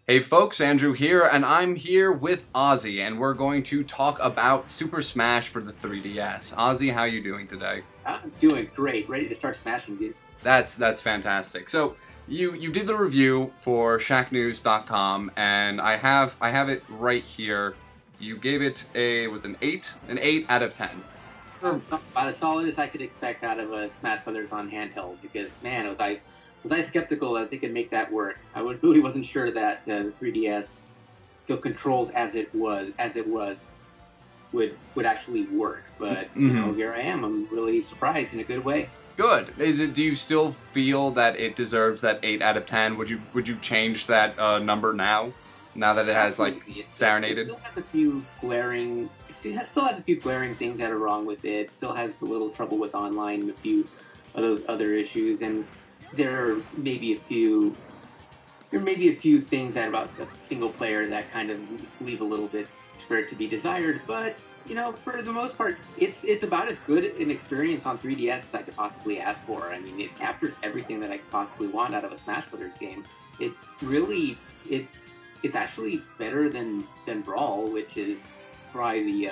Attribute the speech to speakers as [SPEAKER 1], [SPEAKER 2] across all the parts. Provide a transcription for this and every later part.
[SPEAKER 1] Hey folks, Andrew here, and I'm here with Ozzie, and we're going to talk about Super Smash for the 3DS. Ozzie, how are you doing today?
[SPEAKER 2] I'm doing great. Ready to start smashing, dude.
[SPEAKER 1] That's fantastic. So you did the review for Shacknews.com, and I have it right here. You gave it an 8 out of 10.
[SPEAKER 2] About as solid as I could expect out of a Smash Brothers on handheld. Because man, was I skeptical that they could make that work. I really wasn't sure that the 3DS, the controls as it was would actually work. But you know, here I am. I'm really surprised in a good way.
[SPEAKER 1] Good. Do you still feel that it deserves that 8 out of 10? Would you change that number now that it has like serenaded?
[SPEAKER 2] It still has a few glaring things that are wrong with it. Still has a little trouble with online and a few of those other issues, and there may be a few things that about a single player that kind of leave a little bit for it to be desired. But you know, for the most part, it's about as good an experience on 3DS as I could possibly ask for. I mean, it captures everything that I could possibly want out of a Smash Brothers game. It really, it's actually better than Brawl, which is probably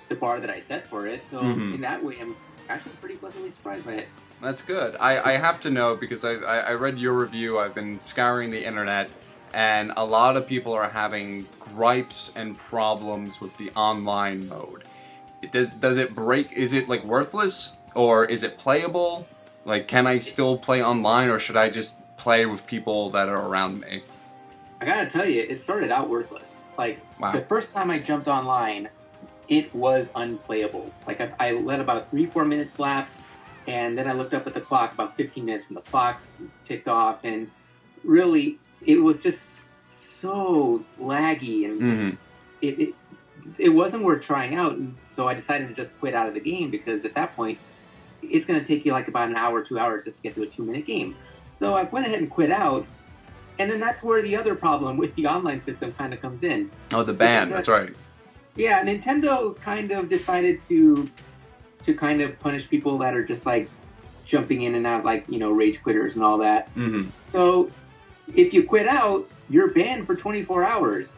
[SPEAKER 2] the bar that I set for it. So in that way, I'm actually pretty pleasantly surprised by it.
[SPEAKER 1] That's good. I have to know, because I read your review. I've been scouring the internet, and a lot of people are having gripes and problems with the online mode. Does it break? Is it like worthless, or is it playable? Like, can I still play online, or should I just play with people that are around me?
[SPEAKER 2] I gotta tell you, it started out worthless. Like,
[SPEAKER 1] wow.
[SPEAKER 2] The first time I jumped online, it was unplayable. Like, I let about 3-4 minutes lapse, and then I looked up at the clock, about 15 minutes from the clock ticked off, and really, it was just so laggy, and it wasn't worth trying out, and so I decided to just quit out of the game, because at that point, it's going to take you like about an hour, 2 hours just to get to a 2-minute game. So I went ahead and quit out, and then that's where the other problem with the online system kind of comes in.
[SPEAKER 1] Oh, the ban, that's right.
[SPEAKER 2] Yeah, Nintendo kind of decided to kind of punish people that are just like jumping in and out, like, you know, rage quitters and all that. So if you quit out, you're banned for 24 hours.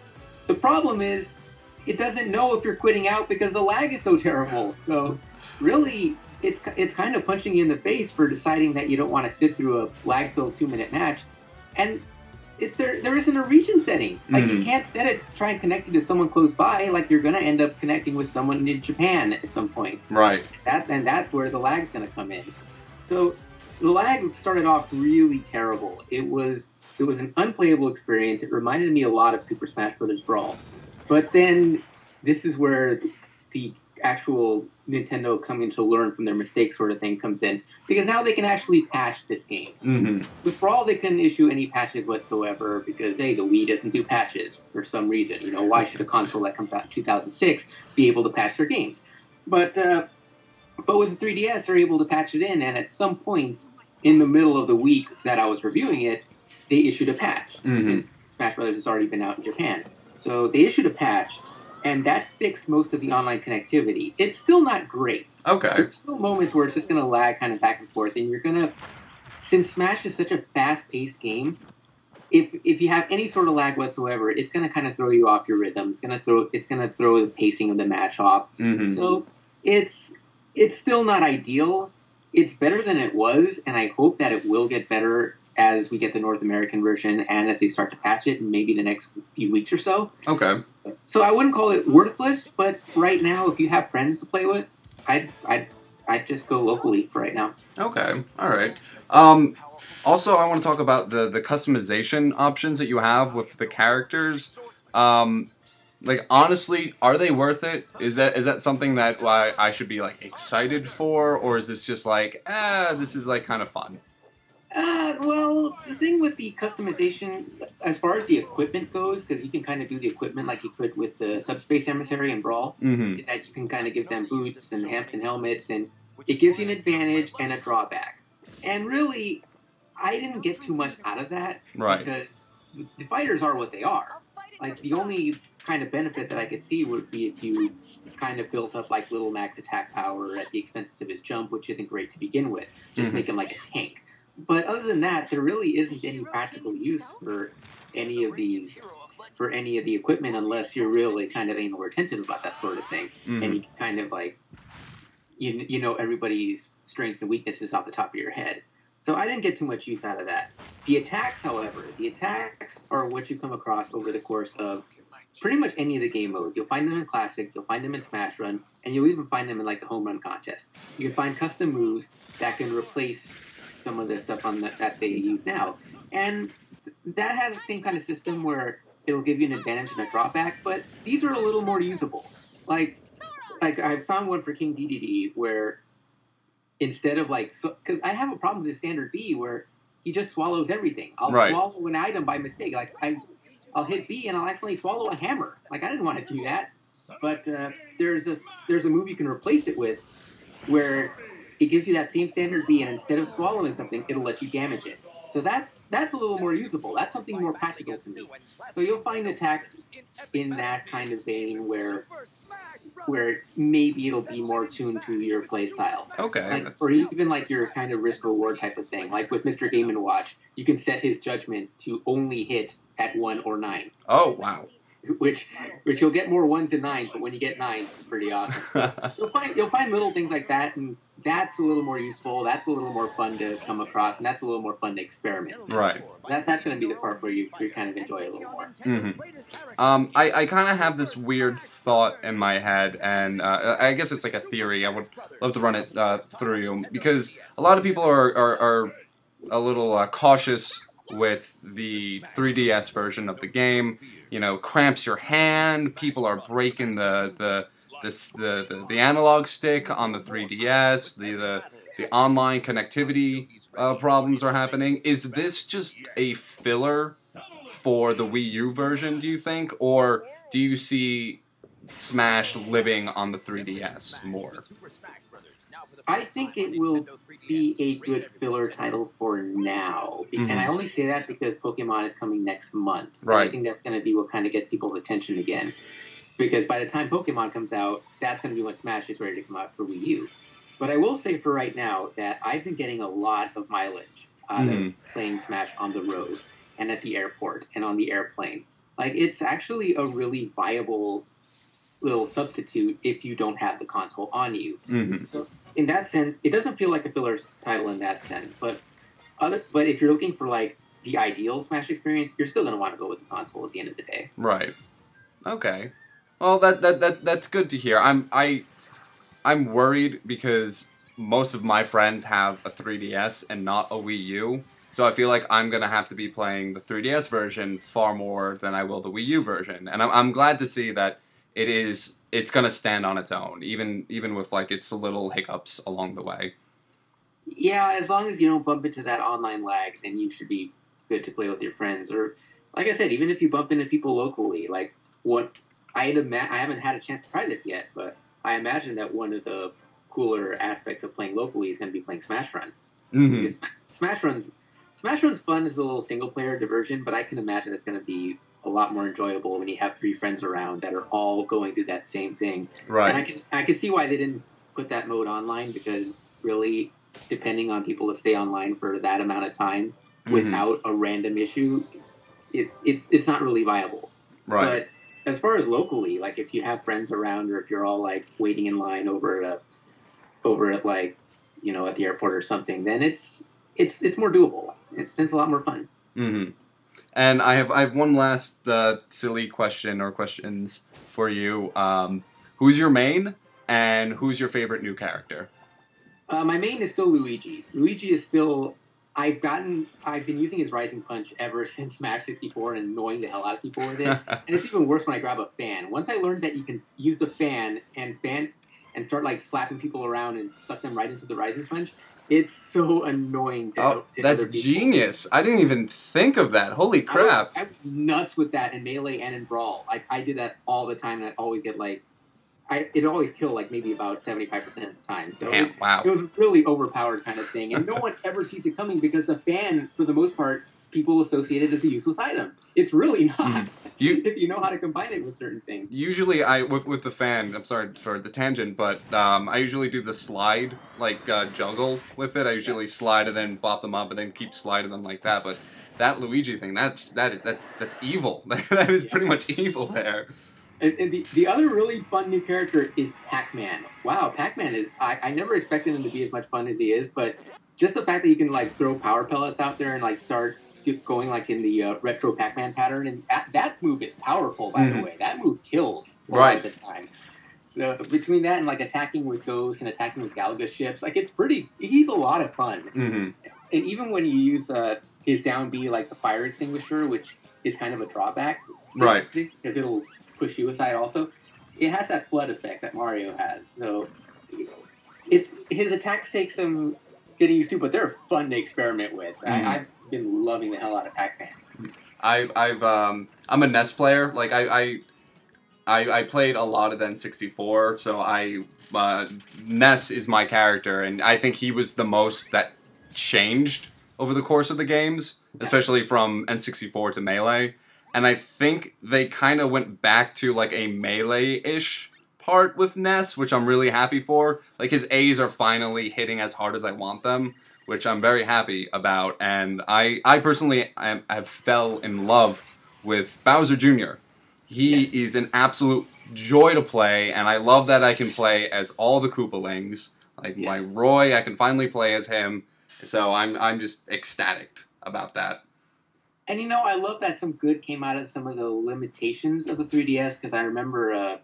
[SPEAKER 2] The problem is it doesn't know if you're quitting out because the lag is so terrible. So really, it's kind of punching you in the face for deciding that you don't want to sit through a lag-filled 2-minute match. And there isn't a region setting. Like, you can't set it to try and connect you to someone close by. Like, you're going to end up connecting with someone in Japan at some point.
[SPEAKER 1] Right.
[SPEAKER 2] And that's where the lag's going to come in. So the lag started off really terrible. It was an unplayable experience. It reminded me a lot of Super Smash Bros. Brawl. But then this is where the actual Nintendo coming to learn from their mistakes sort of thing comes in, because now they can actually patch this game. With Brawl, they couldn't issue any patches whatsoever because, hey, the Wii doesn't do patches for some reason. You know, why should a console that comes out in 2006 be able to patch their games? But with the 3DS, they're able to patch it in, and at some point in the middle of the week that I was reviewing it, they issued a patch. Since Smash Brothers has already been out in Japan. So they issued a patch, and that fixed most of the online connectivity. It's still not great.
[SPEAKER 1] Okay.
[SPEAKER 2] There's still moments where it's just going to lag kind of back and forth, and you're going to... Since Smash is such a fast-paced game, if you have any sort of lag whatsoever, it's going to kind of throw you off your rhythm. It's going to throw the pacing of the match off. So it's still not ideal. It's better than it was, and I hope that it will get better as we get the North American version and as they start to patch it in maybe the next few weeks or so.
[SPEAKER 1] Okay.
[SPEAKER 2] So I wouldn't call it worthless, but right now, if you have friends to play with, I'd just go locally for right now.
[SPEAKER 1] Okay. All right. Also, I want to talk about the customization options that you have with the characters. Like, honestly, are they worth it? Is that something that I should be like excited for, or is this just like, this is like kind of fun?
[SPEAKER 2] Well, the thing with the customization, as far as the equipment goes, because you can kind of do the equipment like you could with the Subspace Emissary and Brawl, that you can kind of give them boots and helmets, and it gives you an advantage and a drawback. And really, I didn't get too much out of that, because the fighters are what they are. Like, the only kind of benefit that I could see would be if you kind of built up like Little Mac's attack power at the expense of his jump, which isn't great to begin with. Just make him like a tank. but other than that, there really isn't any practical use for any of these for any of the equipment unless you're really kind of anal retentive about that sort of thing, and you kind of like you know everybody's strengths and weaknesses off the top of your head. So I didn't get too much use out of that. The attacks, however, are what you come across over the course of pretty much any of the game modes. You'll find them in Classic, you'll find them in Smash Run, and you'll even find them in like the Home Run contest. You can find custom moves that can replace some of the stuff that they use now. And that has the same kind of system where it'll give you an advantage and a drawback, but these are a little more usable. Like I found one for King DDD where instead of because I have a problem with the standard B where he just swallows everything. I'll swallow an item by mistake. Like I'll hit B and I'll accidentally swallow a hammer. Like I didn't want to do that. But there's a move you can replace it with where it gives you that same standard B, and instead of swallowing something, it'll let you damage it. So that's a little more usable. That's something more practical to me. So you'll find attacks in that kind of vein where maybe it'll be more tuned to your play style.
[SPEAKER 1] Okay.
[SPEAKER 2] Or even like your kind of risk reward type of thing. Like with Mr. Game & Watch, you can set his judgment to only hit at 1 or 9.
[SPEAKER 1] Oh, wow.
[SPEAKER 2] Which you'll get more 1s and 9s, but when you get 9s, it's pretty awesome. You'll find little things like that, and that's a little more useful. That's a little more fun to come across, and that's a little more fun to experiment.
[SPEAKER 1] Right.
[SPEAKER 2] That's going to be the part where you kind of enjoy it a little more.
[SPEAKER 1] I kind of have this weird thought in my head, and I guess it's like a theory. I would love to run it through you, because a lot of people are a little cautious with the 3DS version of the game. You know, cramps your hand. People are breaking the analog stick on the 3DS. The online connectivity problems are happening. Is this just a filler for the Wii U version, do you think? Or do you see Smash living on the 3DS more?
[SPEAKER 2] I think it will be a good filler title for now. And I only say that because Pokemon is coming next month.
[SPEAKER 1] Right.
[SPEAKER 2] I think that's going to be what kind of gets people's attention again. Because by the time Pokemon comes out, that's going to be when Smash is ready to come out for Wii U. But I will say for right now that I've been getting a lot of mileage out of playing Smash on the road and at the airport and on the airplane. Like, it's actually a really viable little substitute if you don't have the console on you. So in that sense, it doesn't feel like a filler title in that sense. But if you're looking for like the ideal Smash experience, you're still going to want to go with the console at the end of the day.
[SPEAKER 1] Right. Okay. Well, that's good to hear. I'm worried because most of my friends have a 3DS and not a Wii U. So I feel like I'm going to have to be playing the 3DS version far more than I will the Wii U version. And I'm glad to see that it's going to stand on its own, even with like its little hiccups along the way.
[SPEAKER 2] Yeah, as long as you don't bump into that online lag, then you should be good to play with your friends. Or, like I said, even if you bump into people locally, like what I haven't had a chance to try this yet, but I imagine that one of the cooler aspects of playing locally is going to be playing Smash Run. Because Smash Run's fun as a little single player diversion, but I can imagine it's going to be a lot more enjoyable when you have 3 friends around that are all going through that same thing.
[SPEAKER 1] Right.
[SPEAKER 2] And I can see why they didn't put that mode online, because really, depending on people to stay online for that amount of time without a random issue, it's not really viable.
[SPEAKER 1] Right.
[SPEAKER 2] But as far as locally, like if you have friends around, or if you're all like waiting in line over at like, you know, at the airport or something, then it's more doable. It's a lot more fun.
[SPEAKER 1] And I have one last silly question or questions for you. Who's your main, and who's your favorite new character?
[SPEAKER 2] My main is still Luigi. Luigi is still... I've been using his Rising Punch ever since Smash 64 and annoying the hell out of people with it. And it's even worse when I grab a fan. Once I learned that you can use the fan and start like slapping people around and suck them right into the Rising Punch, it's so annoying to
[SPEAKER 1] that's genius. I didn't even think of that. Holy crap.
[SPEAKER 2] I was nuts with that in Melee and in Brawl. I did that all the time, and I'd always get like... It always killed like maybe about 75% of the time. So
[SPEAKER 1] Damn, wow.
[SPEAKER 2] It was a really overpowered kind of thing. And no one ever sees it coming because the fan, for the most part, people associate it as a useless item. It's really not. if you know how to combine it with certain things.
[SPEAKER 1] Usually, with the fan. I'm sorry for the tangent, but I usually do the slide, like juggle with it. I usually slide and then bop them up, and then keep sliding them like that. But that Luigi thing, that's evil. That is pretty much evil there.
[SPEAKER 2] And the other really fun new character is Pac-Man. Wow, Pac-Man is... I never expected him to be as much fun as he is, but just the fact that you can, like, throw power pellets out there and, like, start going, like, in the retro Pac-Man pattern, and that move is powerful, by the way. That move kills a lot of the time. So between that and, like, attacking with ghosts and attacking with Galaga ships, like, it's pretty... He's a lot of fun. And even when you use his down B, like, the fire extinguisher, which is kind of a drawback.
[SPEAKER 1] Right.
[SPEAKER 2] Because it'll... push you aside also, it has that flood effect that Mario has. So his attacks take some getting used to, but they're fun to experiment with. I've been loving the hell out of Pac-Man.
[SPEAKER 1] I'm a NES player. Like I played a lot of the N64, so NES is my character, and I think he was the most that changed over the course of the games, especially from N64 to Melee. And I think they kind of went back to, like, a Melee-ish part with Ness, which I'm really happy for. Like, his A's are finally hitting as hard as I want them, which I'm very happy about. And I personally have fell in love with Bowser Jr. He is an absolute joy to play, and I love that I can play as all the Koopalings. Like, my Roy, I can finally play as him. So I'm just ecstatic about that.
[SPEAKER 2] And, you know, I love that some good came out of some of the limitations of the 3DS, because I remember,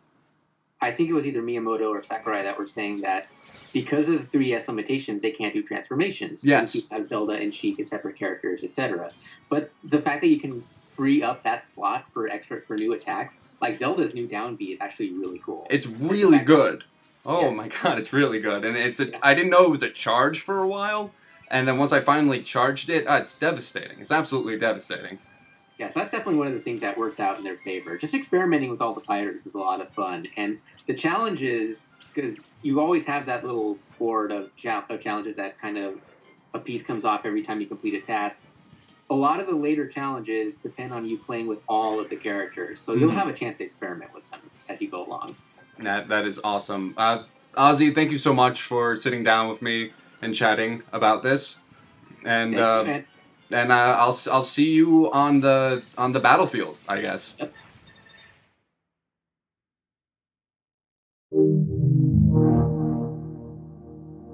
[SPEAKER 2] I think it was either Miyamoto or Sakurai that were saying that because of the 3DS limitations, they can't do transformations.
[SPEAKER 1] Yes.
[SPEAKER 2] You have Zelda and Sheik as separate characters, etc. But the fact that you can free up that slot for new attacks, like Zelda's new down B is actually really cool.
[SPEAKER 1] It's really good. Oh my god, it's really good. And I didn't know it was a charge for a while. And then once I finally charged it, it's devastating. It's absolutely devastating.
[SPEAKER 2] Yeah, so that's definitely one of the things that worked out in their favor. Just experimenting with all the fighters is a lot of fun. And the challenges, because you always have that little board of challenges that kind of a piece comes off every time you complete a task. A lot of the later challenges depend on you playing with all of the characters. So you'll have a chance to experiment with them as you go along.
[SPEAKER 1] That is awesome. Ozzie, thank you so much for sitting down with me and chatting about this, and I'll see you on the battlefield, I guess.
[SPEAKER 2] Yep.